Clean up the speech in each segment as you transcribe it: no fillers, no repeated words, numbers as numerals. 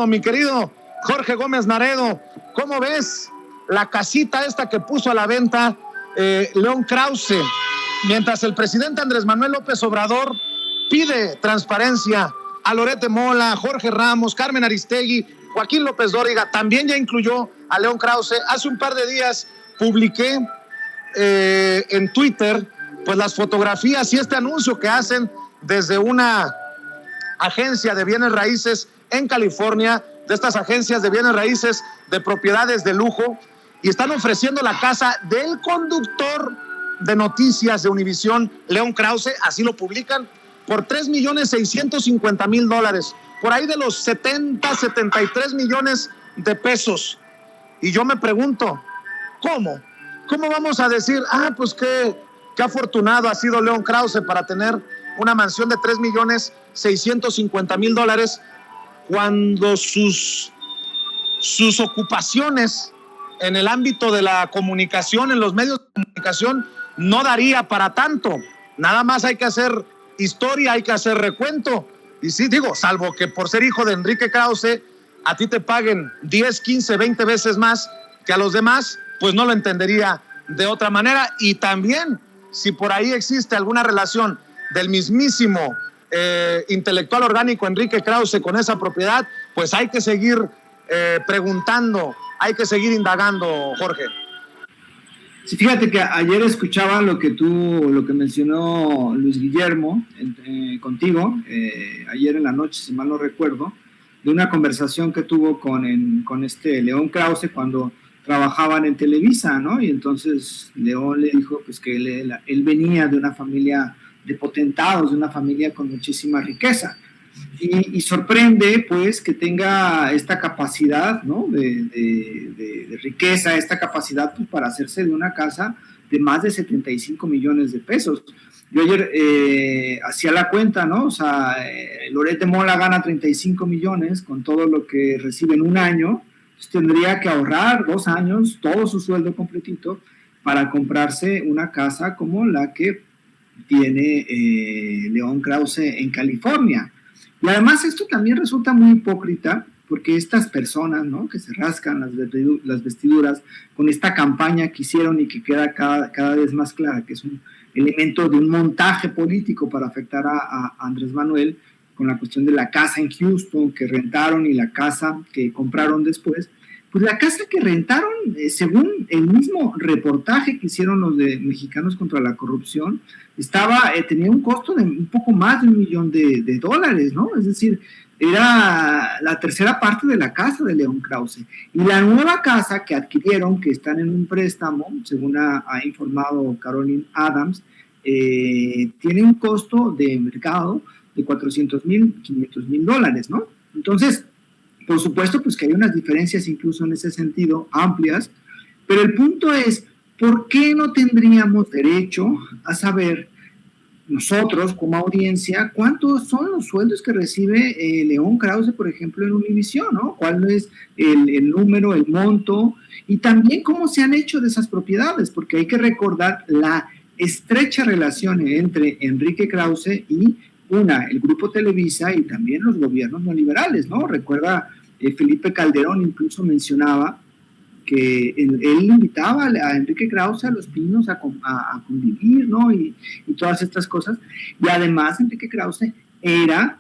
Mi querido Jorge Gómez Naredo, ¿cómo ves la casita esta que puso a la venta León Krause? Mientras el presidente Andrés Manuel López Obrador pide transparencia a Loret de Mola, Jorge Ramos, Carmen Aristegui, Joaquín López Dóriga, también ya incluyó a León Krause. Hace un par de días publiqué en Twitter pues las fotografías y este anuncio que hacen desde una agencia de bienes raíces en California, de estas agencias de bienes raíces de propiedades de lujo, y están ofreciendo la casa del conductor de noticias de Univisión, León Krause, así lo publican, por $3,650,000, por ahí de los 73 millones de pesos. Y yo me pregunto, ¿cómo? ¿Cómo vamos a decir, pues qué afortunado ha sido León Krause para tener una mansión de $3,650,000 cuando sus ocupaciones en el ámbito de la comunicación, en los medios de comunicación, no daría para tanto? Nada más hay que hacer historia, hay que hacer recuento. Y sí, digo, salvo que por ser hijo de Enrique Krause, a ti te paguen 10, 15, 20 veces más que a los demás, pues no lo entendería de otra manera. Y también, si por ahí existe alguna relación del mismísimo intelectual orgánico Enrique Krause con esa propiedad, pues hay que seguir preguntando, hay que seguir indagando, Jorge. Sí, fíjate que ayer escuchaba lo que mencionó Luis Guillermo contigo, ayer en la noche, si mal no recuerdo, de una conversación que tuvo con León Krause cuando trabajaban en Televisa, ¿no? Y entonces León le dijo pues que él venía de una familia de potentados, de una familia con muchísima riqueza. Y sorprende, pues, que tenga esta capacidad, ¿no? de riqueza, esta capacidad pues, para hacerse de una casa de más de 75 millones de pesos. Yo ayer hacía la cuenta, ¿no? O sea, Loret de Mola gana 35 millones con todo lo que recibe en un año, pues tendría que ahorrar 2 años, todo su sueldo completito, para comprarse una casa como la que tiene León Krause en California. Y además esto también resulta muy hipócrita porque estas personas, ¿no? Que se rascan las vestiduras con esta campaña que hicieron y que queda cada vez más clara que es un elemento de un montaje político para afectar a Andrés Manuel con la cuestión de la casa en Houston que rentaron y la casa que compraron después. Pues la casa que rentaron, según el mismo reportaje que hicieron los de Mexicanos contra la Corrupción, tenía un costo de un poco más de $1 millón, ¿no? Es decir, era la tercera parte de la casa de León Krause. Y la nueva casa que adquirieron, que están en un préstamo, según ha informado Caroline Adams, tiene un costo de mercado de $400,000, $500,000, ¿no? Entonces, por supuesto, pues que hay unas diferencias incluso en ese sentido amplias, pero el punto es, ¿por qué no tendríamos derecho a saber nosotros como audiencia cuántos son los sueldos que recibe León Krause, por ejemplo, en Univisión, ¿no? ¿Cuál es el número, el monto? Y también cómo se han hecho de esas propiedades, porque hay que recordar la estrecha relación entre Enrique Krause y el Grupo Televisa y también los gobiernos neoliberales, ¿no? Recuerda, Felipe Calderón incluso mencionaba que él invitaba a Enrique Krause a Los Pinos a convivir, ¿no? Y todas estas cosas. Y además Enrique Krause era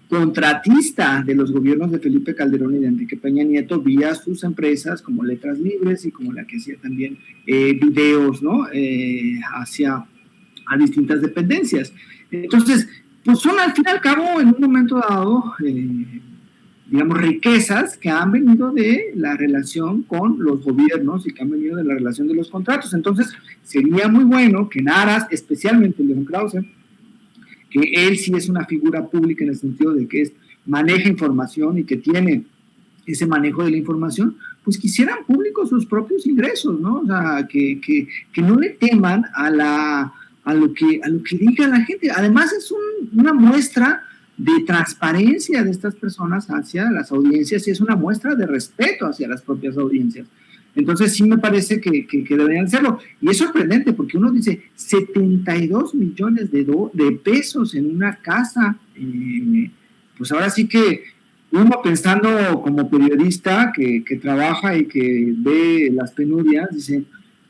contratista de los gobiernos de Felipe Calderón y de Enrique Peña Nieto vía sus empresas como Letras Libres y como la que hacía también videos, ¿no? A distintas dependencias. Entonces, pues son al fin y al cabo, en un momento dado, digamos, riquezas que han venido de la relación con los gobiernos y que han venido de la relación de los contratos. Entonces, sería muy bueno que en aras, especialmente León Krause, que él sí es una figura pública en el sentido de que maneja información y que tiene ese manejo de la información, pues que hicieran públicos sus propios ingresos, ¿no? O sea, que no le teman a lo que diga la gente. Además, es una muestra de transparencia de estas personas hacia las audiencias y es una muestra de respeto hacia las propias audiencias. Entonces sí me parece que deberían hacerlo. Y es sorprendente porque uno dice 72 millones de pesos en una casa, pues ahora sí que uno pensando como periodista que trabaja y que ve las penurias, dice,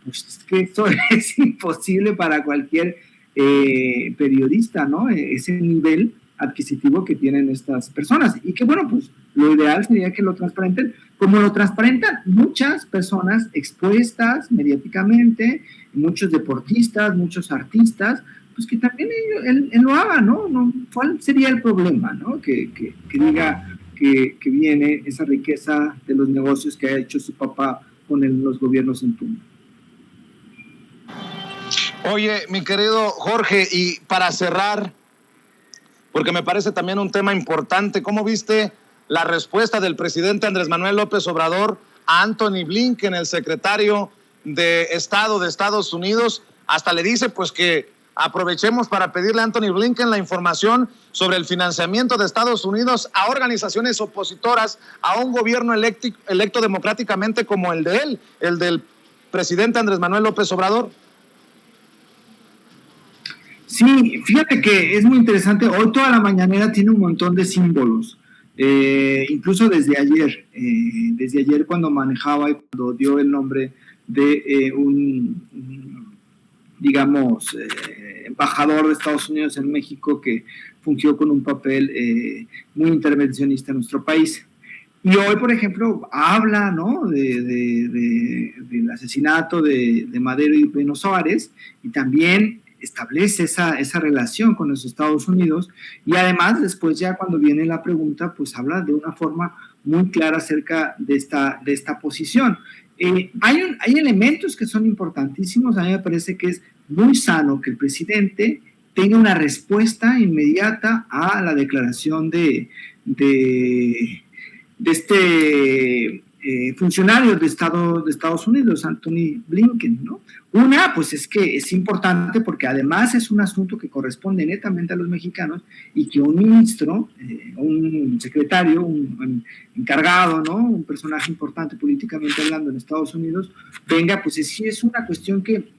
pues es que esto es imposible para cualquier periodista, ¿no? Ese nivel adquisitivo que tienen estas personas. Y que bueno, pues lo ideal sería que lo transparenten, como lo transparentan muchas personas expuestas mediáticamente, muchos deportistas, muchos artistas, pues que también él lo haga, ¿no? ¿Cuál sería el problema, ¿no? Que diga que viene esa riqueza de los negocios que ha hecho su papá con los gobiernos en turno. Oye, mi querido Jorge, y para cerrar, porque me parece también un tema importante, ¿cómo viste la respuesta del presidente Andrés Manuel López Obrador a Antony Blinken, el secretario de Estado de Estados Unidos? Hasta le dice pues que aprovechemos para pedirle a Antony Blinken la información sobre el financiamiento de Estados Unidos a organizaciones opositoras a un gobierno electo democráticamente como el de él, el del presidente Andrés Manuel López Obrador. Sí, fíjate que es muy interesante. Hoy toda la mañanera tiene un montón de símbolos. Incluso desde ayer cuando manejaba y cuando dio el nombre de digamos, embajador de Estados Unidos en México que fungió con un papel muy intervencionista en nuestro país. Y hoy, por ejemplo, habla, ¿no?, del asesinato de Madero y Pino Suárez, y también establece esa relación con los Estados Unidos, y además después ya cuando viene la pregunta, pues habla de una forma muy clara acerca de esta posición. Hay elementos que son importantísimos. A mí me parece que es muy sano que el presidente tenga una respuesta inmediata a la declaración de este funcionario de Estados Unidos, Antony Blinken, ¿no? Una, pues es que es importante porque además es un asunto que corresponde netamente a los mexicanos, y que un ministro, un secretario, un encargado, ¿no?, un personaje importante políticamente hablando en Estados Unidos, venga, pues sí es una cuestión que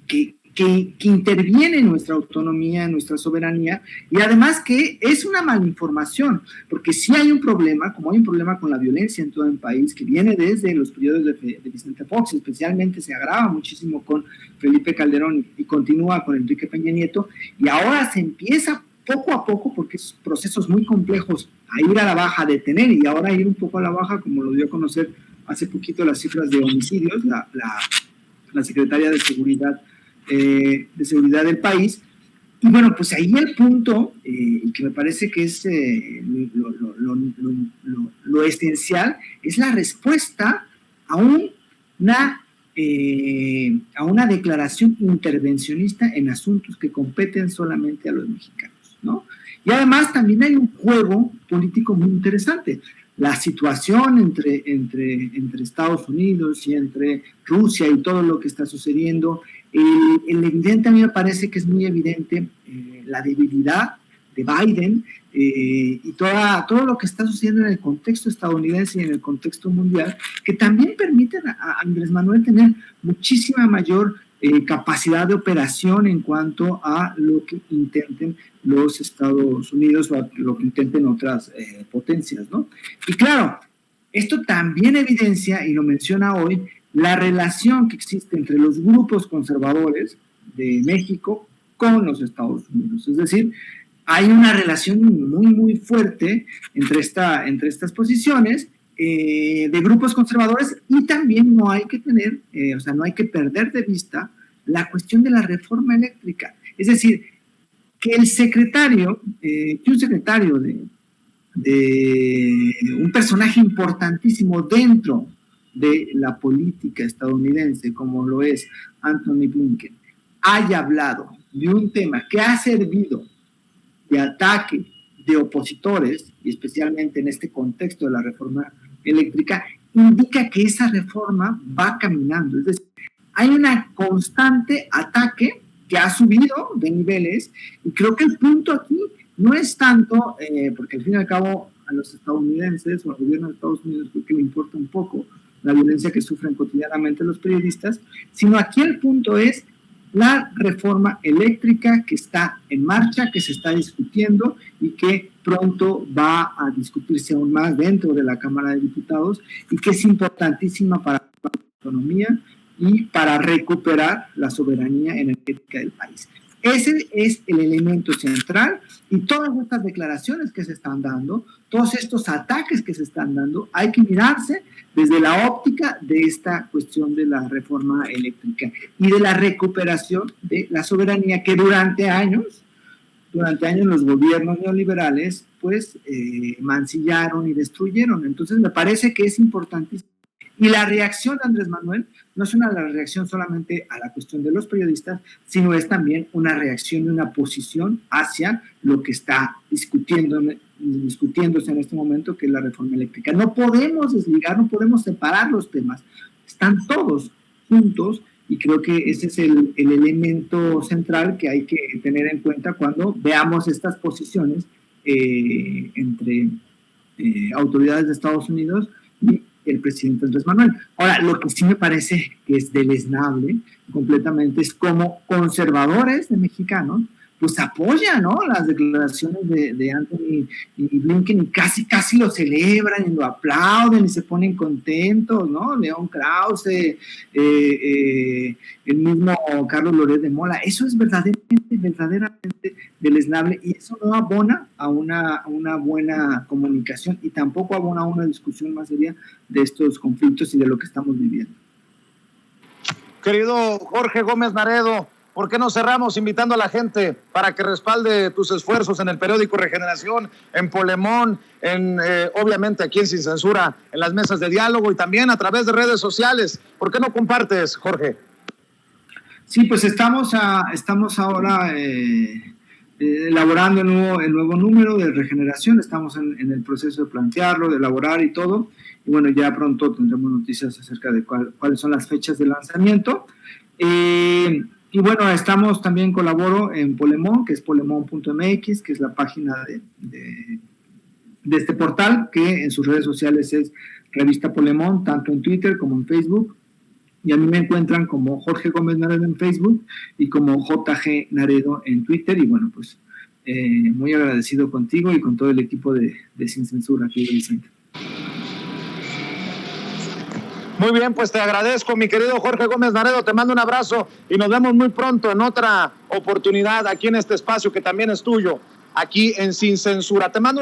interviene en nuestra autonomía, en nuestra soberanía, y además que es una malinformación, porque sí hay un problema, como hay un problema con la violencia en todo el país, que viene desde los periodos de Vicente Fox, especialmente se agrava muchísimo con Felipe Calderón y continúa con Enrique Peña Nieto, y ahora se empieza poco a poco, porque es procesos muy complejos, a ir a la baja, a detener, y ahora ir un poco a la baja, como lo dio a conocer hace poquito las cifras de homicidios, la secretaria de Seguridad del país. Y bueno, pues ahí el punto, que me parece que es lo esencial, es la respuesta a una declaración intervencionista en asuntos que competen solamente a los mexicanos, ¿no? Y además también hay un juego político muy interesante. La situación entre Estados Unidos y entre Rusia y todo lo que está sucediendo, el evidente, a mí me parece que es muy evidente la debilidad de Biden y todo lo que está sucediendo en el contexto estadounidense y en el contexto mundial, que también permiten a Andrés Manuel tener muchísima mayor capacidad de operación en cuanto a lo que intenten los Estados Unidos o a lo que intenten otras potencias, ¿no? Y claro, esto también evidencia, y lo menciona hoy, la relación que existe entre los grupos conservadores de México con los Estados Unidos. Es decir, hay una relación muy, muy fuerte entre estas posiciones de grupos conservadores, y también no hay que no hay que perder de vista la cuestión de la reforma eléctrica. Es decir, que un secretario de un personaje importantísimo dentro de la política estadounidense, como lo es Antony Blinken, haya hablado de un tema que ha servido de ataque de opositores, y especialmente en este contexto de la reforma eléctrica, indica que esa reforma va caminando. Es decir, hay una constante ataque que ha subido de niveles, y creo que el punto aquí no es tanto, porque al fin y al cabo a los estadounidenses o al gobierno de Estados Unidos creo que le importa un poco la violencia que sufren cotidianamente los periodistas, sino aquí el punto es la reforma eléctrica que está en marcha, que se está discutiendo y que pronto va a discutirse aún más dentro de la Cámara de Diputados y que es importantísima para la economía y para recuperar la soberanía energética del país. Ese es el elemento central y todas estas declaraciones que se están dando, todos estos ataques que se están dando, hay que mirarse desde la óptica de esta cuestión de la reforma eléctrica y de la recuperación de la soberanía que durante años los gobiernos neoliberales pues mancillaron y destruyeron. Entonces me parece que es importantísimo. Y la reacción de Andrés Manuel no es una reacción solamente a la cuestión de los periodistas, sino es también una reacción y una posición hacia lo que está discutiéndose en este momento, que es la reforma eléctrica. No podemos desligar, no podemos separar los temas. Están todos juntos y creo que ese es el elemento central que hay que tener en cuenta cuando veamos estas posiciones entre autoridades de Estados Unidos y el presidente Andrés Manuel. Ahora, lo que sí me parece que es deleznable completamente es como conservadores de mexicanos pues apoyan, ¿no?, las declaraciones de Anthony y Blinken y casi lo celebran y lo aplauden y se ponen contentos, ¿no? León Krause, el mismo Carlos Loret de Mola. Eso es verdaderamente deleznable y eso no abona a una buena comunicación y tampoco abona a una discusión más seria de estos conflictos y de lo que estamos viviendo. Querido Jorge Gómez Naredo, ¿por qué no cerramos invitando a la gente para que respalde tus esfuerzos en el periódico Regeneración, en Polemón, obviamente aquí en Sin Censura, en las mesas de diálogo y también a través de redes sociales? ¿Por qué no compartes, Jorge? Sí, pues estamos ahora elaborando el nuevo número de Regeneración, estamos en el proceso de plantearlo, de elaborar y todo, y bueno, ya pronto tendremos noticias acerca de cuáles son las fechas de lanzamiento. Y bueno, también colaboro en Polemón, que es polemón.mx, que es la página de este portal, que en sus redes sociales es Revista Polemón, tanto en Twitter como en Facebook. Y a mí me encuentran como Jorge Gómez Naredo en Facebook y como JG Naredo en Twitter. Y bueno, pues muy agradecido contigo y con todo el equipo de Sin Censura aquí en el centro. Muy bien, pues te agradezco, mi querido Jorge Gómez Naredo, te mando un abrazo y nos vemos muy pronto en otra oportunidad aquí en este espacio que también es tuyo, aquí en Sin Censura. Te mando